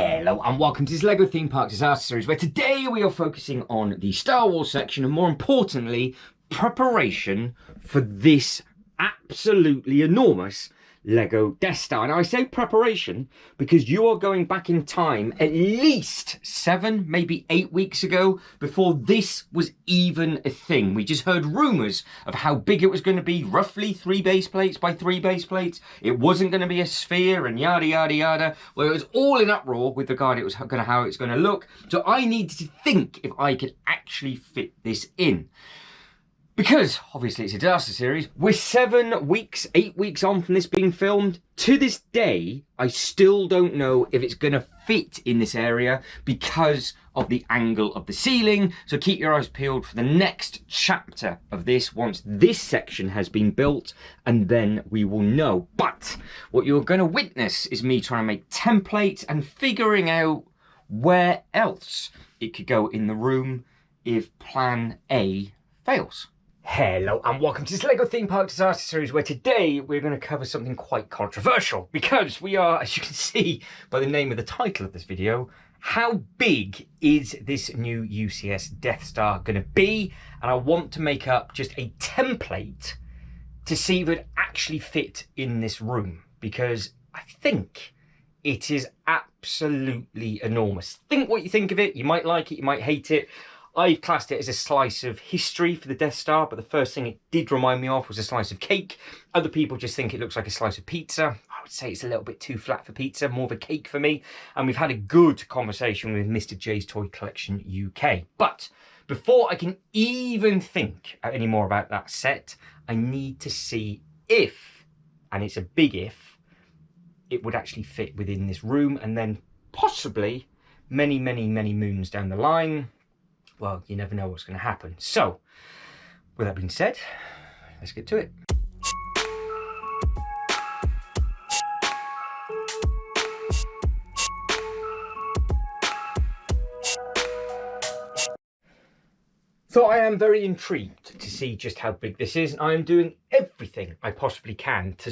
Hello and welcome to this LEGO Theme Park Disaster Series, where today we are focusing on the Star Wars section and, more importantly, preparation for this absolutely enormous LEGO Death Star. Now I say preparation because you are going back in time at least 7, maybe 8 weeks ago, before this was even a thing. We just heard rumours of how big it was going to be, roughly 3 base plates by 3 base plates. It wasn't going to be a sphere and yada yada yada. Well, it was all in uproar with regard to how it's going to look. So I needed to think if I could actually fit this in. Because, obviously, it's a disaster series, we're 7 weeks, 8 weeks on from this being filmed. To this day, I still don't know if it's going to fit in this area because of the angle of the ceiling. So keep your eyes peeled for the next chapter of this once this section has been built, and then we will know. But what you're going to witness is me trying to make templates and figuring out where else it could go in the room if plan A fails. Hello and welcome to this LEGO Theme Park Disaster Series, where today we're going to cover something quite controversial, because we are, as you can see by the name of the title of this video, how big is this new UCS Death Star going to be? And I want to make up just a template to see if it actually fit in this room, because I think it is absolutely enormous. Think what you think of it. You might like it, you might hate it. I've classed it as a slice of history for the Death Star, but the first thing it did remind me of was a slice of cake. Other people just think it looks like a slice of pizza. I would say it's a little bit too flat for pizza, more of a cake for me. And we've had a good conversation with Mr. J's Toy Collection UK. But before I can even think any more about that set, I need to see if, and it's a big if, it would actually fit within this room, and then possibly many, many, many moons down the line. Well, you never know what's going to happen. So, with that being said, let's get to it. So I am very intrigued to see just how big this is, and I am doing everything I possibly can to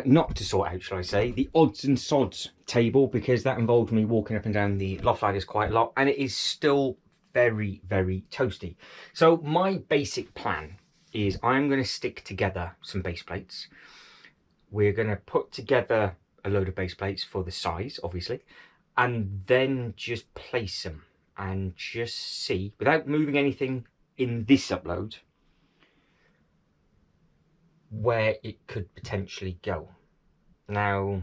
not sort out, shall I say, the odds and sods table, because that involved me walking up and down the loft ladders quite a lot, and it is still very, very toasty. So my basic plan is I'm going to stick together some base plates. We're going to put together a load of base plates for the size, obviously, and then just place them and just see, without moving anything in this upload, where it could potentially go. Now,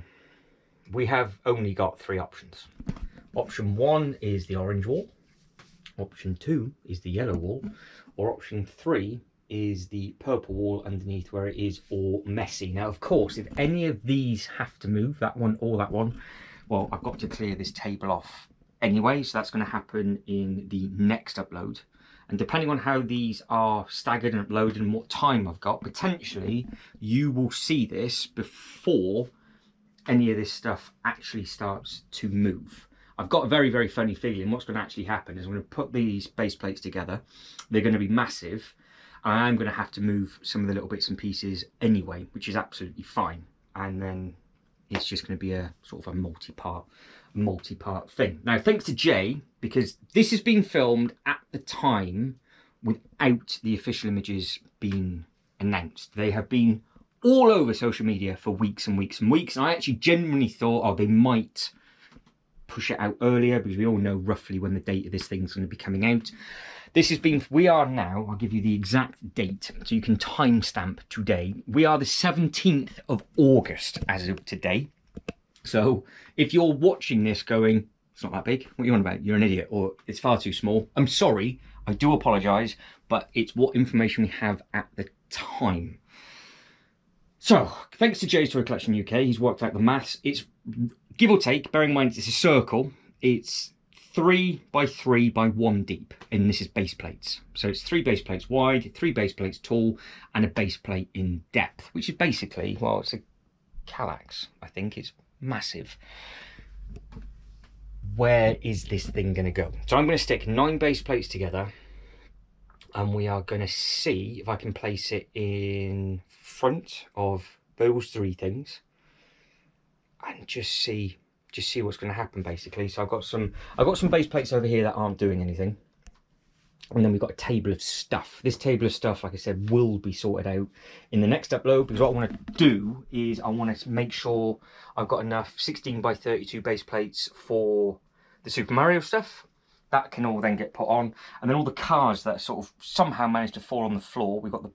we have only got 3 options. Option 1 is the orange wall. Option 2 is the yellow wall, or option 3 is the purple wall underneath, where it is all messy. Now, of course, if any of these have to move, that one or that one, well, I've got to clear this table off anyway, so that's going to happen in the next upload. And depending on how these are staggered and uploaded and what time I've got, potentially you will see this before any of this stuff actually starts to move. I've got a very, very funny feeling what's going to actually happen is I'm going to put these base plates together. They're going to be massive. And I'm going to have to move some of the little bits and pieces anyway, which is absolutely fine. And then it's just going to be a sort of a multi-part thing. Now, thanks to Jay, because this has been filmed at the time without the official images being announced. They have been all over social media for weeks and weeks and weeks. And I actually genuinely thought, oh, they might push it out earlier, because we all know roughly when the date of this thing's going to be coming out. This has been, we are now, I'll give you the exact date so you can timestamp today. We are the 17th of August as of today. So if you're watching this going, it's not that big, what are you on about? You're an idiot, or it's far too small. I'm sorry, I do apologise, but it's what information we have at the time. So, thanks to Jay's Toy Collection UK, he's worked out the maths. It's, give or take, bearing in mind it's a circle, it's 3 by 3 by 1 deep, and this is base plates. So it's 3 base plates wide, 3 base plates tall, and a base plate in depth, which is basically, well, it's a Kallax, I think. It's massive. Where is this thing going to go? So I'm going to stick 9 base plates together, and we are going to see if I can place it in front of those 3 things, and just see just see what's going to happen basically. So I've got some base plates over here that aren't doing anything. And then we've got a table of stuff. This table of stuff, like I said, will be sorted out in the next upload, because what I want to do is I want to make sure I've got enough 16 by 32 base plates for the Super Mario stuff. That can all then get put on. And then all the cars that sort of somehow managed to fall on the floor. We've got the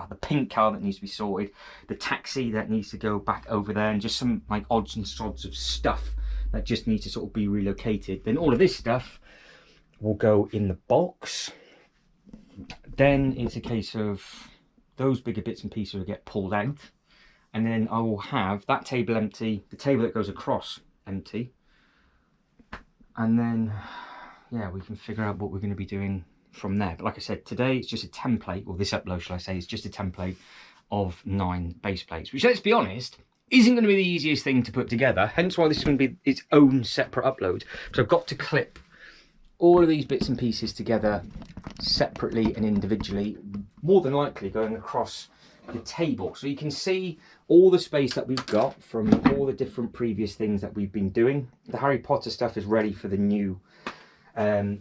the pink car that needs to be sorted, the taxi that needs to go back over there, and just some like odds and sods of stuff that just need to sort of be relocated. Then all of this stuff will go in the box. Then it's a case of those bigger bits and pieces will get pulled out, and then I will have that table empty, the table that goes across empty, and then yeah, we can figure out what we're going to be doing from there. But like I said, today it's just a template, or this upload shall I say, is just a template of 9 base plates, which, let's be honest, isn't going to be the easiest thing to put together, hence why this is going to be its own separate upload. So I've got to clip all of these bits and pieces together separately and individually, more than likely going across the table, so you can see all the space that we've got from all the different previous things that we've been doing. The Harry Potter stuff is ready for the new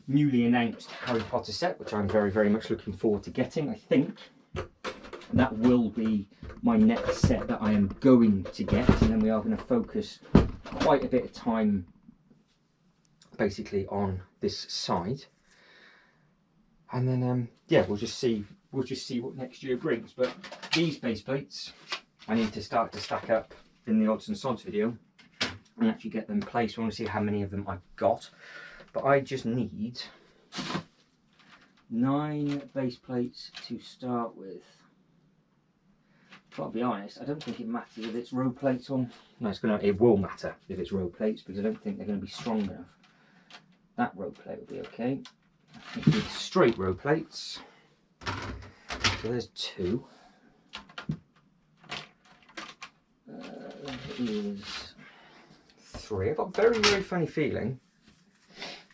newly announced Harry Potter set, which I'm very, very much looking forward to getting. I think that will be my next set that I am going to get, and then we are going to focus quite a bit of time basically on this side, and then yeah, we'll just see what next year brings. But these base plates I need to start to stack up in the odds and sods video and actually get them placed. I want to see how many of them I've got, but I just need 9 base plates to start with. But I'll be honest, I don't think it matters if it's row plates on. No, it will matter if it's row plates, because I don't think they're going to be strong enough. That row plate will be okay. I think it's straight row plates. So there's 2. There is 3. I've got a very, very funny feeling.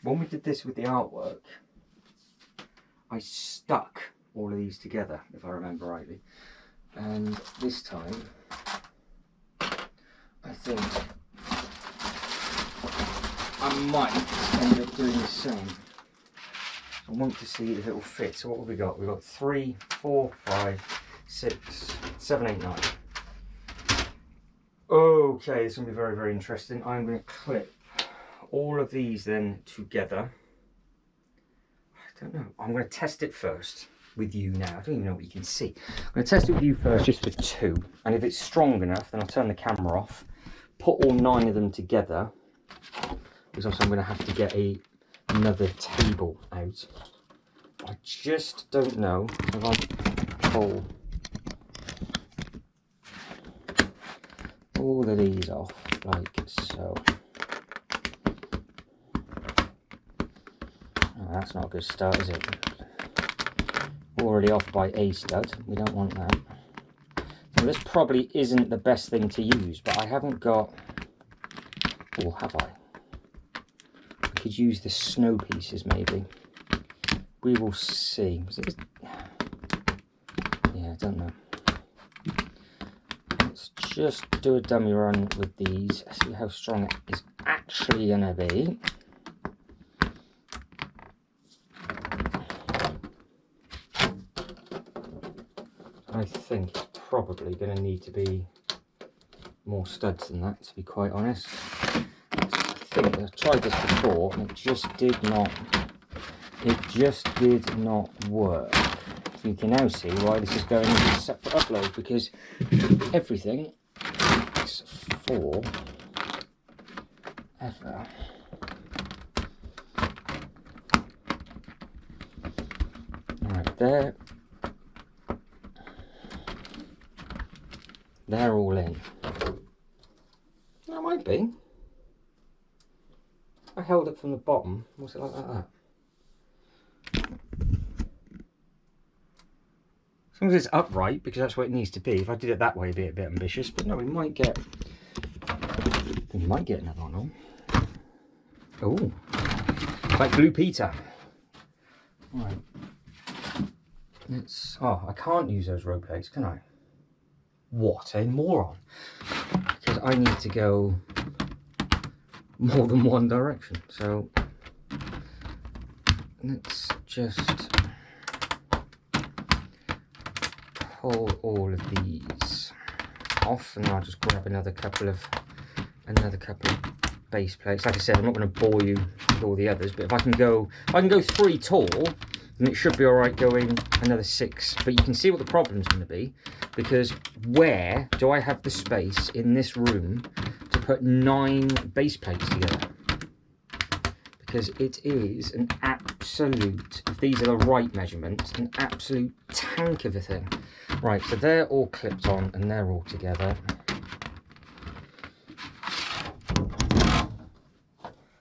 When we did this with the artwork, I stuck all of these together, if I remember rightly. And this time, I think I might end up doing the same. I want to see if it will fit. So what have we got? We've got 3, 4, 5, 6, 7, 8, 9. Okay, this is going to be very, very interesting. I'm going to clip all of these then together. I don't know. I'm going to test it first with you now. I don't even know what you can see. I'm going to test it with you first just for 2. And if it's strong enough, then I'll turn the camera off, put all 9 of them together, because also I'm going to have to get another table out. I just don't know if I pull all of these off like so. Oh, that's not a good start, is it? Already off by a stud. We don't want that. So this probably isn't the best thing to use, but I haven't got... Or have I? I could use the snow pieces maybe. We will see. Yeah, I don't know. Let's just do a dummy run with these. See how strong it is actually going to be. I think it's probably going to need to be more studs than that, to be quite honest. I think I've tried this before and it just did not work. So you can now see why this is going into a separate upload, because everything is for ever. Alright, they're all in. That might be. I held it from the bottom. Was it like that? As long as it's upright, because that's what it needs to be. If I did it that way, it'd be a bit ambitious. But no, we might get another one on. Oh, like Blue Peter. Right. Oh, I can't use those row plates, can I? What a moron. Because I need to go more than one direction. So let's just pull all of these off, and I'll just grab another couple of base plates. Like I said, I'm not going to bore you with all the others, but if I can go 3 tall, then it should be all right going another 6. But you can see what the problem's going to be, because where do I have the space in this room to put 9 base plates together? Because it is an absolute, if these are the right measurements, an absolute tank of a thing. Right, so they're all clipped on and they're all together.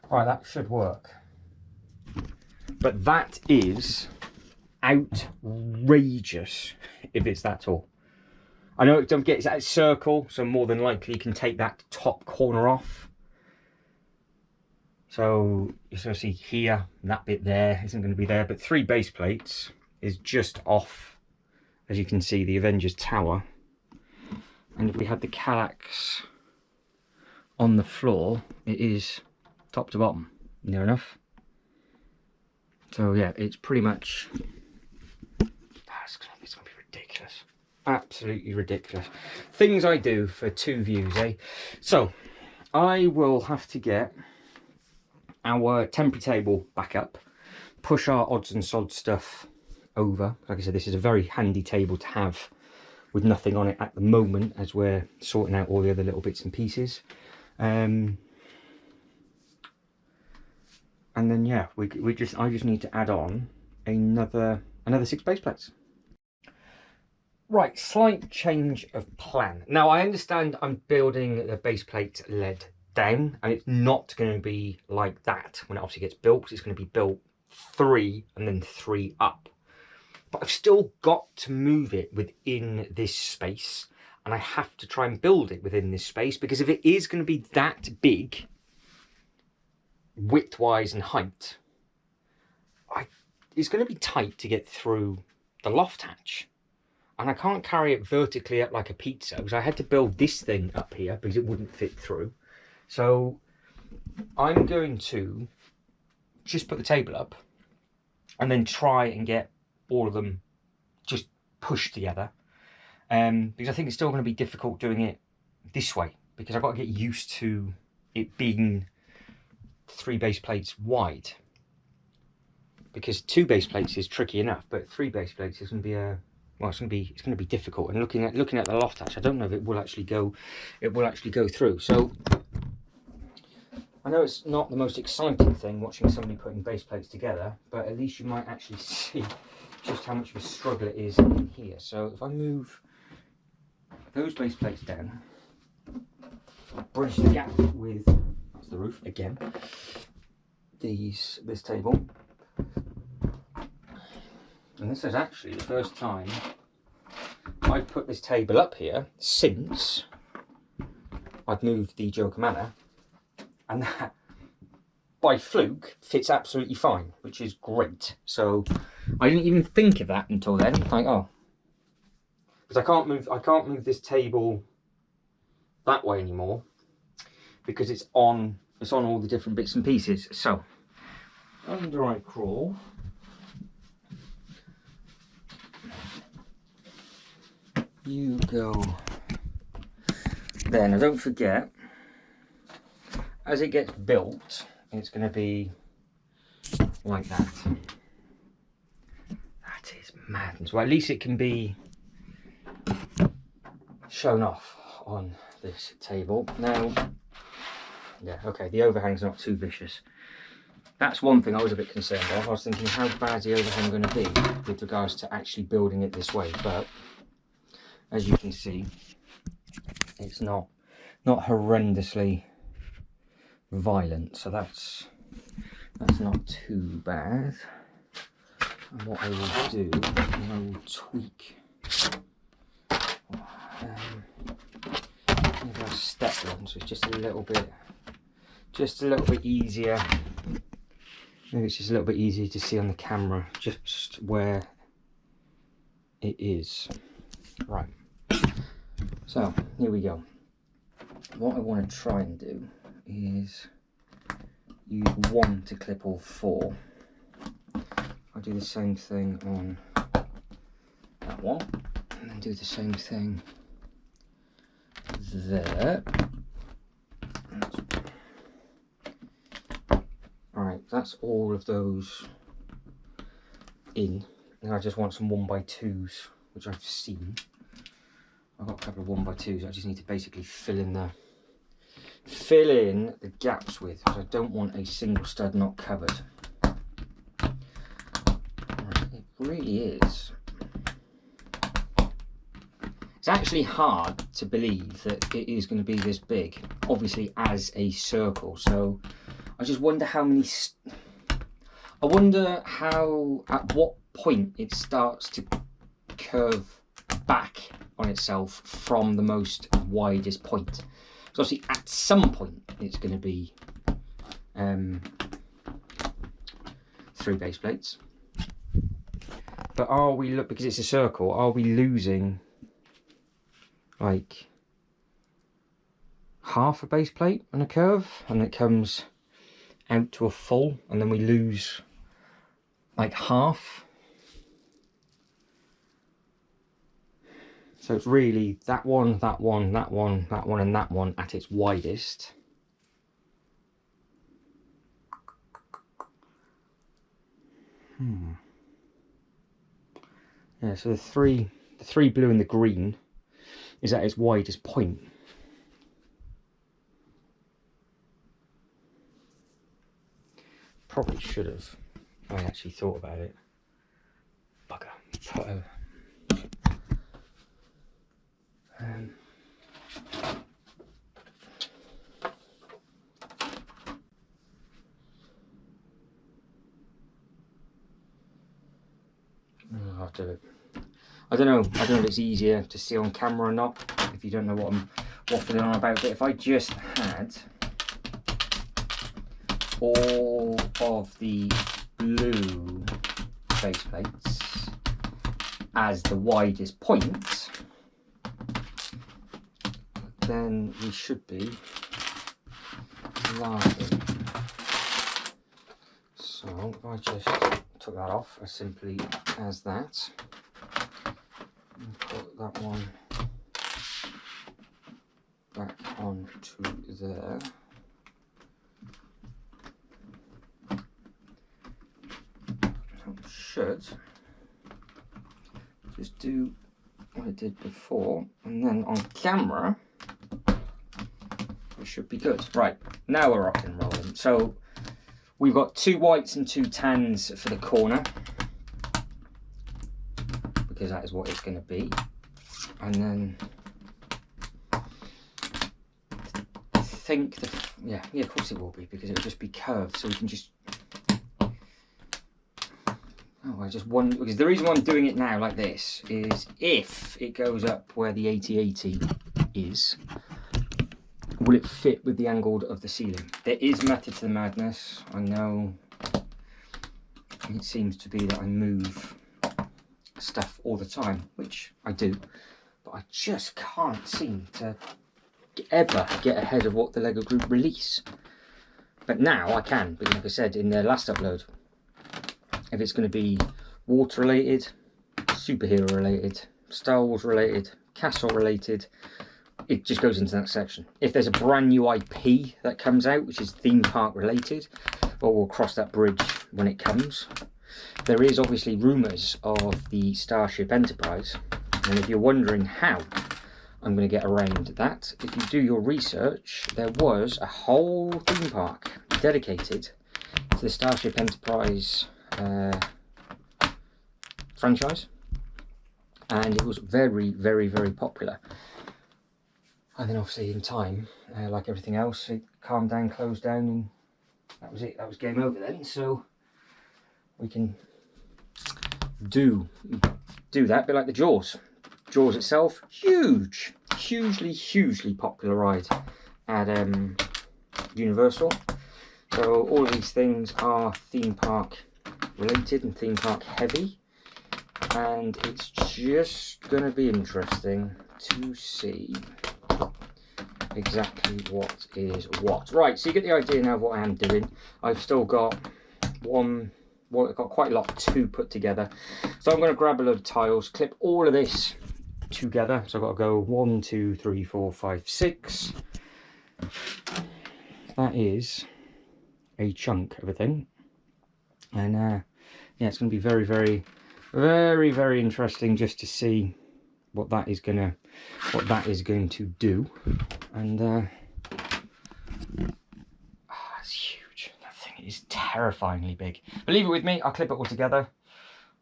Right, that should work. But that is outrageous if it's that tall. I know, don't forget, it's at a circle, so more than likely you can take that top corner off. So you're going to see here, that bit there isn't going to be there, but 3 base plates is just off, as you can see, the Avengers Tower. And if we had the Kallax on the floor, it is top to bottom, near enough. So yeah, it's pretty much, it's gonna be ridiculous, absolutely ridiculous. Things I do for 2 views, eh? So I will have to get our temporary table back up, push our odds and sods stuff over. Like I said, this is a very handy table to have with nothing on it at the moment, as we're sorting out all the other little bits and pieces. And then yeah, I just need to add on another 6 base plates. Right, slight change of plan. Now I understand I'm building the base plate lead down, and it's not going to be like that when it obviously gets built. It's going to be built 3 and then 3 up. But I've still got to move it within this space, and I have to try and build it within this space, because if it is going to be that big, width-wise and height, it's going to be tight to get through the loft hatch, and I can't carry it vertically up like a pizza, because I had to build this thing up here because it wouldn't fit through. So I'm going to just put the table up and then try and get all of them just pushed together, because I think it's still going to be difficult doing it this way, because I've got to get used to it being 3 base plates wide, because 2 base plates is tricky enough, but 3 base plates is going to be it's going to be difficult. And looking at the loft hatch, I don't know if it will actually go through. So I know it's not the most exciting thing watching somebody putting base plates together, but at least you might actually see just how much of a struggle it is in here. So if I move those base plates down, bridge the gap with, that's the roof again, this table. And this is actually the first time I've put this table up here since I've moved the Joker Manor, and that by fluke fits absolutely fine, which is great. So I didn't even think of that until then. Like, oh, because I can't move this table that way anymore, because it's on all the different bits and pieces. So under I crawl. You go there. Now don't forget, as it gets built, it's going to be like that. That is madness. Well, at least it can be shown off on this table. Now, yeah, okay, the overhang's not too vicious. That's one thing I was a bit concerned of. I was thinking, how bad is the overhang going to be with regards to actually building it this way? But as you can see, it's not horrendously violent, so that's not too bad. And what I will do is I will tweak. Maybe I'll step one, so it's just a little bit easier. Maybe it's just a little bit easier to see on the camera just where it is. Right. So here we go. What I want to try and do is use one to clip all four. I'll do the same thing on that one, and then do the same thing there. Alright, that's all of those in. Now I just want some 1x2s, which I've seen. I've got a couple of 1x2s I just need to basically fill in the gaps with, because I don't want a single stud not covered. Right, it really is. It's actually hard to believe that it is going to be this big, obviously as a circle. So I just wonder how many. I wonder how, at what point it starts to curve back on itself from the most widest point. So obviously at some point it's going to be 3 base plates. But are we, because it's a circle, are we losing like half a base plate on a curve, and it comes out to a full, and then we lose like half? So it's really that one, that one, that one, that one, and that one at its widest. Yeah, so the three blue and the green is at its widest point. Probably should have. I actually thought about it. Bugger. I'll do it. I don't know if it's easier to see on camera or not, if you don't know what I'm waffling on about, but if I just had all of the blue base plates as the widest point, then we should be laughing. So if I just took that off as simply as that, and put that one back onto there. Should just do what I did before, and then on camera we should be good. Right, now we're rock and rolling. So we've got 2 whites and 2 tans for the corner, because that is what it's going to be. And then I think yeah, of course it will be, because it will just be curved, so we can just. Oh, I just wonder, because the reason why I'm doing it now like this is if it goes up where the 80/80 is, will it fit with the angle of the ceiling? There is method to the madness. I know it seems to be that I move stuff all the time, which I do, but I just can't seem to ever get ahead of what the LEGO Group release. But now I can, because like I said in the last upload, if it's going to be water related, superhero related, Star Wars related, castle related, it just goes into that section. If there's a brand new IP that comes out which is theme park related, well, we'll cross that bridge when it comes. There is obviously rumours of the Starship Enterprise, and if you're wondering how I'm going to get around that, if you do your research, there was a whole theme park dedicated to the Starship Enterprise franchise, and it was very, very, very popular. And then obviously in time, like everything else, it calmed down, closed down, and that was it. That was game over then. So we can do that, a bit like the Jaws. Jaws itself, hugely popular ride at Universal. So all of these things are theme park related and theme park heavy, and it's just going to be interesting to see exactly what is what. Right, so you get the idea now of what I am doing. I've still got I've got quite a lot to put together. So I'm going to grab a load of tiles, clip all of this together. So I've got to go 1, 2, 3, 4, 5, 6. That is a chunk of a thing. And yeah, it's going to be very, very, very, very interesting just to see what that is going to do. And it's huge. That thing is terrifyingly big. But leave it with me. I'll clip it all together,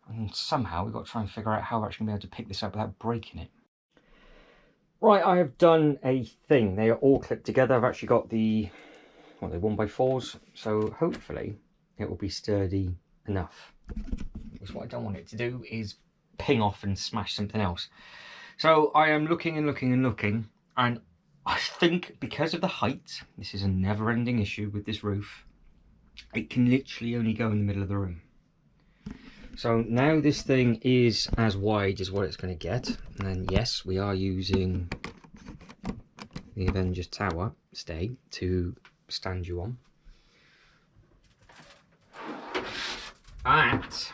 and somehow we've got to try and figure out how we're actually going to be able to pick this up without breaking it. Right, I have done a thing. They are all clipped together. I've actually got the, well, they're 1x4s, so hopefully it will be sturdy enough. Because what I don't want it to do is ping off and smash something else. So I am looking and looking and looking, and I think because of the height, this is a never-ending issue with this roof, it can literally only go in the middle of the room. So now this thing is as wide as what it's going to get, and yes, we are using the Avengers Tower stay to stand you on. That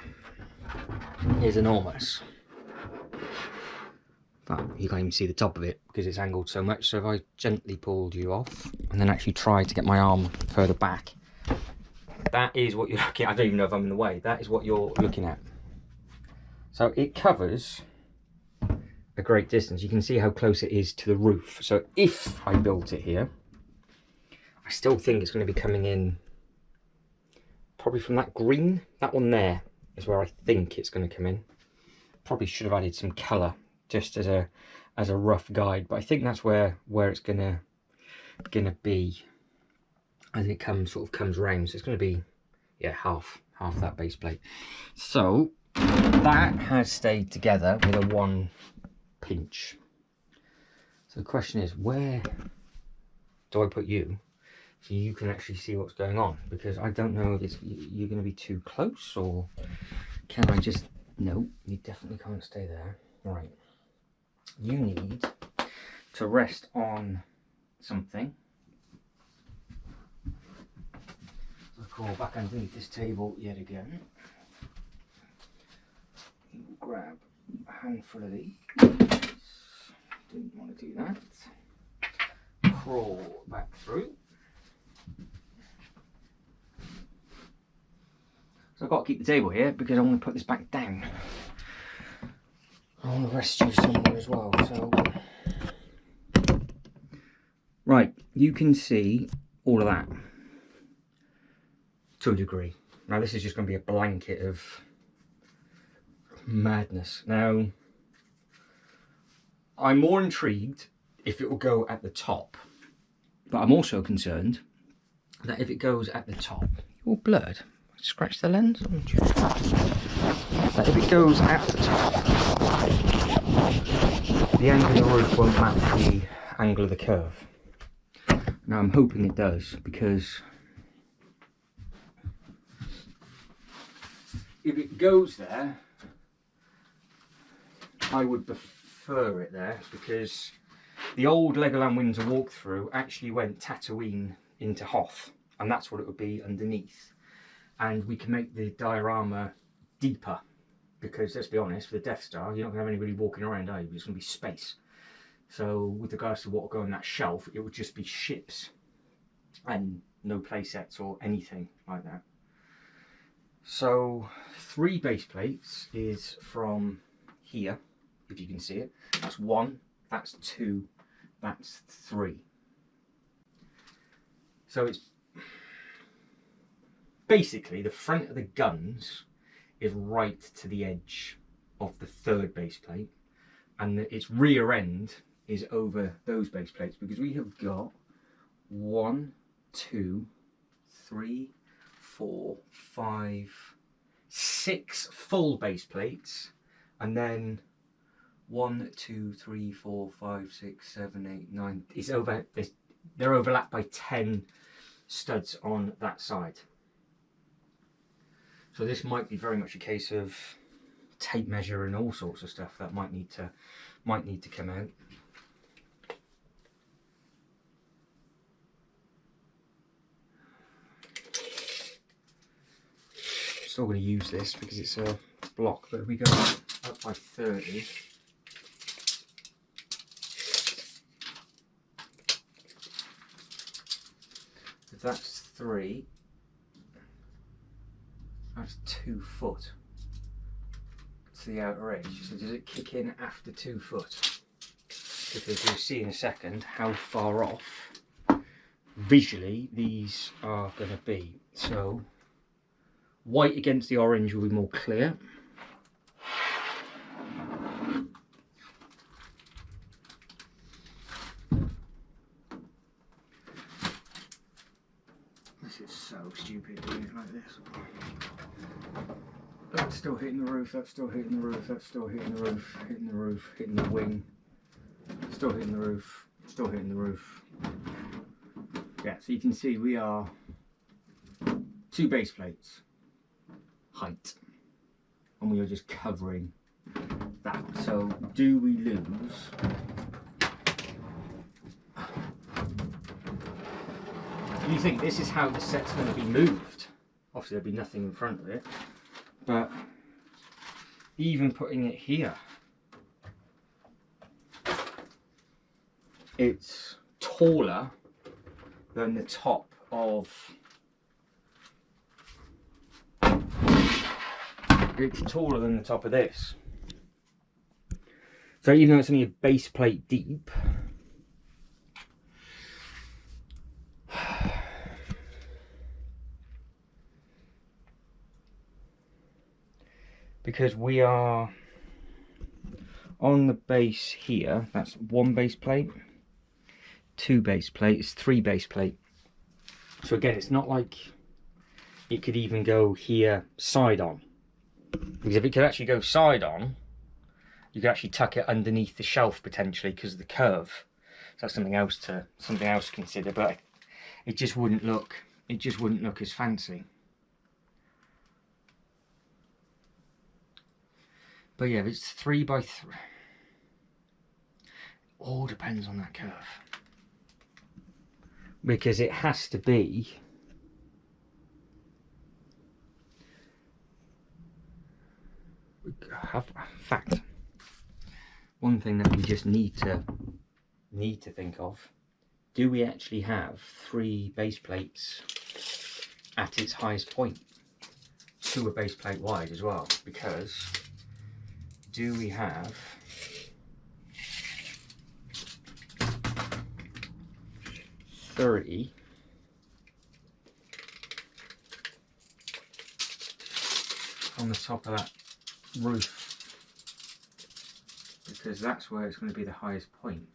is enormous. But you can't even see the top of it because it's angled so much. So if I gently pulled you off and then actually tried to get my arm further back, that is what you're looking at. I don't even know if I'm in the way. That is what you're looking at. So it covers a great distance. You can see how close it is to the roof. So if I built it here, I still think it's going to be coming in probably from that green. That one there is where I think it's going to come in. Probably should have added some colour just as a rough guide, but I think that's where it's gonna be as it comes round. So it's going to be, yeah, half that base plate. So that has stayed together with a one pinch. So the question is, where do I put you so you can actually see what's going on? Because I don't know if you're going to be too close, or can I just... No, you definitely can't stay there. Right, you need to rest on something. So crawl back underneath this table yet again. You grab a handful of these. Didn't want to do that. Crawl back through. So I've got to keep the table here because I want to put this back down. I want to rest you somewhere as well. So, right, you can see all of that to a degree. Now this is just going to be a blanket of madness. Now, I'm more intrigued if it will go at the top, but I'm also concerned that if it goes at the top, you're blurred. Scratch the lens. That if it goes at the top, the angle of the roof won't match the angle of the curve. Now I'm hoping it does, because if it goes there, I would prefer it there, because the old Legoland Windsor walkthrough actually went Tatooine into Hoth, and that's what it would be underneath. And we can make the diorama deeper, because let's be honest, for the Death Star, you're not going to have anybody walking around, are you? It's going to be space. So with regards to what will go on that shelf, it would just be ships and no play sets or anything like that. So 3 base plates is from here, if you can see it. That's 1, that's 2, that's 3. So it's basically the front of the guns is right to the edge of the 3rd base plate, and its rear end is over those base plates, because we have got 1, 2, 3, 4, 5, 6 full base plates, and then 1, 2, 3, 4, 5, 6, 7, 8, 9. It's over. They're overlapped by 10 studs on that side. So this might be very much a case of tape measure and all sorts of stuff that might need to come out. still going to use this because it's a block, but if we go up by 30, if that's 3, that's 2 foot to the outer edge. So does it kick in after 2 foot? Because you'll see in a second how far off visually these are going to be. So white against the orange will be more clear. This is so stupid doing it like this. That's still hitting the roof, that's still hitting the roof, that's still hitting the roof, hitting the roof, hitting the wing, still hitting the roof, still hitting the roof. Yeah, so you can see we are 2 base plates height, and we are just covering that. So do we lose? You think this is how the set's going to be moved? Obviously there'll be nothing in front of it, but even putting it here, it's taller than the top of, it's taller than the top of this. So even though it's only a base plate deep, because we are on the base here, that's 1 base plate, 2 base plates, 3 base plate. So again, it's not like it could even go here side on, because if it could actually go side on, you could actually tuck it underneath the shelf potentially because of the curve. So that's something else to consider, but it just wouldn't look as fancy. But yeah, if it's 3 by 3, all depends on that curve, because it has to be in fact, one thing that we just need to think of: do we actually have 3 base plates at its highest point? 2 a base plate wide as well, because do we have three on the top of that roof, because that's where it's going to be the highest point?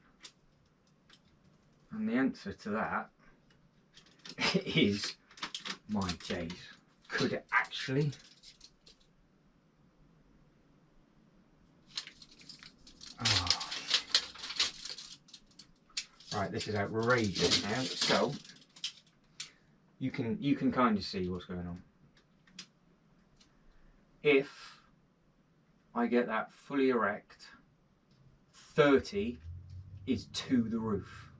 And the answer to that is, my days, could it actually? Oh. Right, this is outrageous now. So you can kind of see what's going on. If I get that fully erect, 30 is to the roof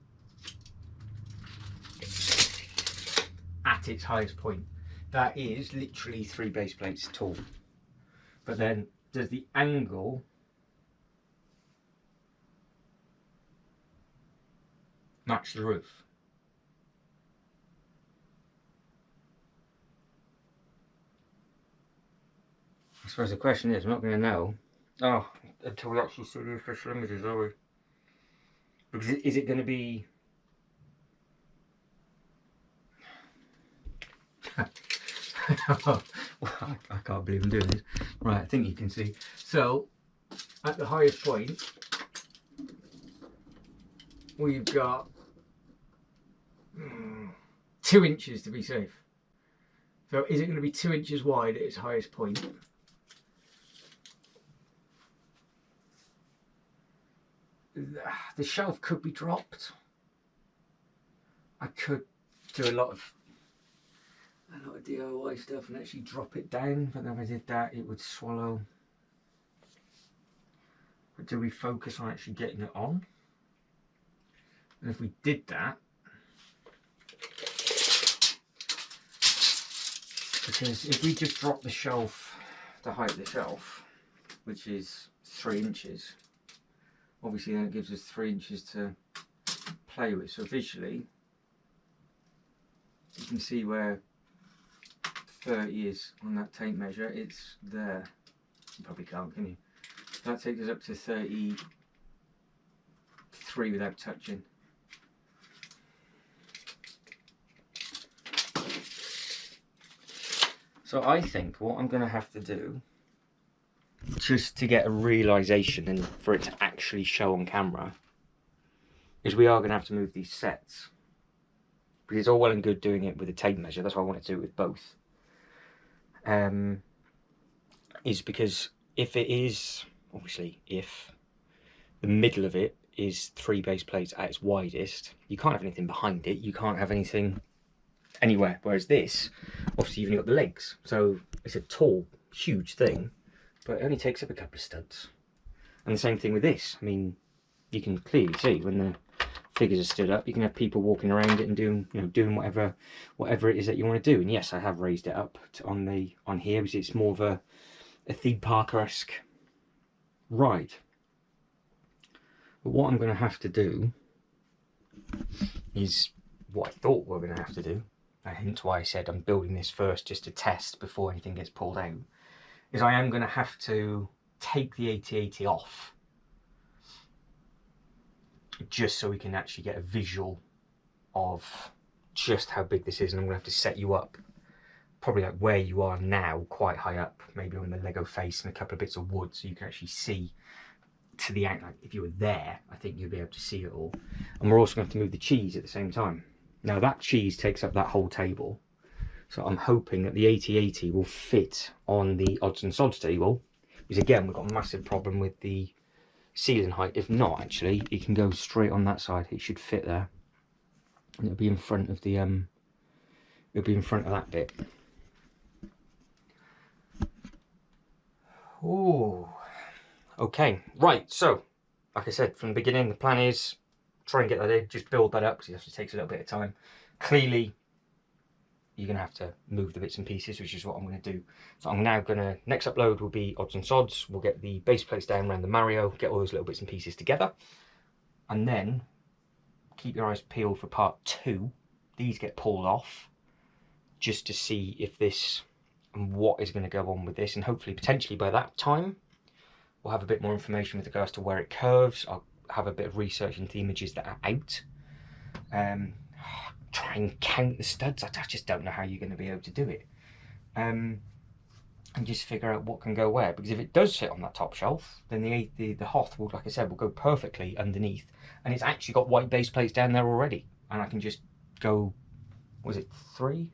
at its highest point. That is literally 3 base plates tall. But then does the angle match the roof? I suppose the question is, we're not going to know until we actually see the official images, are we? Because is it going to be I can't believe I'm doing this. Right, I think you can see. So at the highest point we've got 2 inches to be safe. So is it going to be 2 inches wide at its highest point? The shelf could be dropped. I could do a lot of DIY stuff and actually drop it down, but then if I did that it would swallow. But do we focus on actually getting it on? And if we did that, Because if we just drop the shelf, the height of the shelf, which is 3 inches, obviously then it gives us 3 inches to play with. So visually, you can see where 30 is on that tape measure. It's there. You probably can't, can you? That takes us up to 33 without touching. So I think what I'm going to have to do, just to get a realisation and for it to actually show on camera, is we are going to have to move these sets. Because it's all well and good doing it with a tape measure, that's why I want to do it with both. Is because if it is, obviously, if the middle of it is 3 base plates at its widest, you can't have anything behind it, you can't have anything anywhere. Whereas this, obviously you've only got the legs, so it's a tall, huge thing, but it only takes up a couple of studs. And the same thing with this. I mean, you can clearly see when the figures are stood up, you can have people walking around it and doing, you know, doing whatever it is that you want to do. And yes, I have raised it up on here because it's more of a theme park-esque ride. But what I'm going to have to do is what I thought we were going to have to do, hence why I said I'm building this first just to test before anything gets pulled out, is I am going to have to take the AT-AT off just so we can actually get a visual of just how big this is. And I'm going to have to set you up probably like where you are now, quite high up, maybe on the Lego face and a couple of bits of wood, so you can actually see to the outline. If you were there, I think you'll be able to see it all. And we're also going to have to move the cheese at the same time. Now that cheese takes up that whole table, so I'm hoping that the AT-AT will fit on the odds and sods table, because again, we've got a massive problem with the ceiling height. If not, actually, it can go straight on that side. It should fit there, and it'll be in front of the it'll be in front of that bit. Oh, okay, right. So, like I said from the beginning, the plan is try and get that in, just build that up, because it actually takes a little bit of time. Clearly, you're going to have to move the bits and pieces, which is what I'm going to do. So I'm now going to, next upload will be odds and sods. We'll get the base plates down around the Mario, get all those little bits and pieces together. And then, keep your eyes peeled for part 2. These get pulled off, just to see if this, and what is going to go on with this. And hopefully, potentially by that time, we'll have a bit more information with regards to where it curves. I'll have a bit of research into the images that are out. Try and count the studs. I just don't know how you're going to be able to do it. And just figure out what can go where. Because if it does fit on that top shelf, then the Hoth will, like I said, will go perfectly underneath. And it's actually got white base plates down there already. And I can just go, was it 3?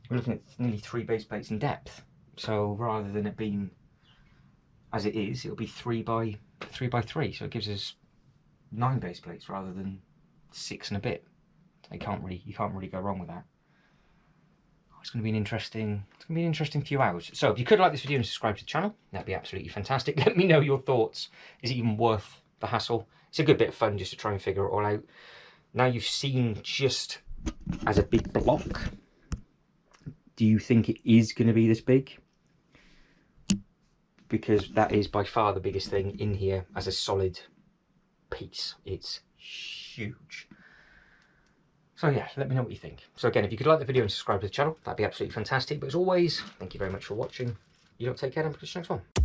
We're looking at nearly 3 base plates in depth. So rather than it being as it is, it'll be 3 by 3. So it gives us 9 base plates rather than 6 and a bit. You can't really go wrong with that. It's going to be an interesting few hours. So if you could like this video and subscribe to the channel, that'd be absolutely fantastic. Let me know your thoughts. Is it even worth the hassle? It's a good bit of fun just to try and figure it all out. Now you've seen just as a big block, do you think it is going to be this big? Because that is by far the biggest thing in here as a solid piece. It's huge. So yeah, let me know what you think. So again, if you could like the video and subscribe to the channel, that'd be absolutely fantastic. But as always, thank you very much for watching. You don't take care, and I'll catch you next one.